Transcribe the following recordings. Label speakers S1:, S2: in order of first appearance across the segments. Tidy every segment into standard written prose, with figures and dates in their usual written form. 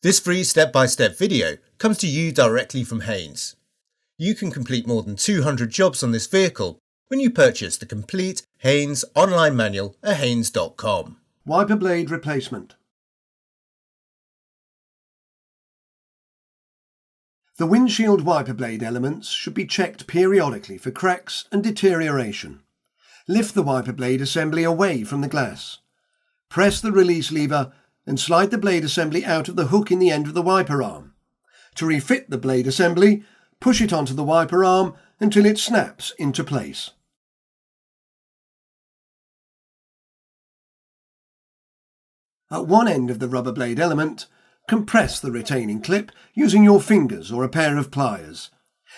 S1: This free step-by-step video comes to you directly from Haynes. You can complete more than 200 jobs on this vehicle when you purchase the complete Haynes online manual at haynes.com.
S2: Wiper blade replacement. The windshield wiper blade elements should be checked periodically for cracks and deterioration. Lift the wiper blade assembly away from the glass. Press the release lever and slide the blade assembly out of the hook in the end of the wiper arm. To refit the blade assembly, push it onto the wiper arm until it snaps into place. At one end of the rubber blade element, compress the retaining clip using your fingers or a pair of pliers.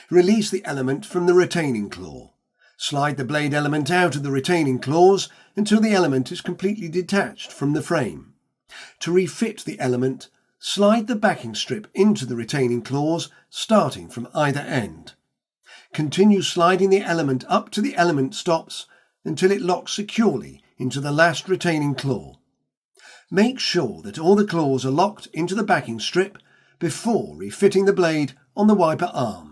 S2: Release the element from the retaining claw. Slide the blade element out of the retaining claws until the element is completely detached from the frame. To refit the element, slide the backing strip into the retaining claws starting from either end. Continue sliding the element up to the element stops until it locks securely into the last retaining claw. Make sure that all the claws are locked into the backing strip before refitting the blade on the wiper arm.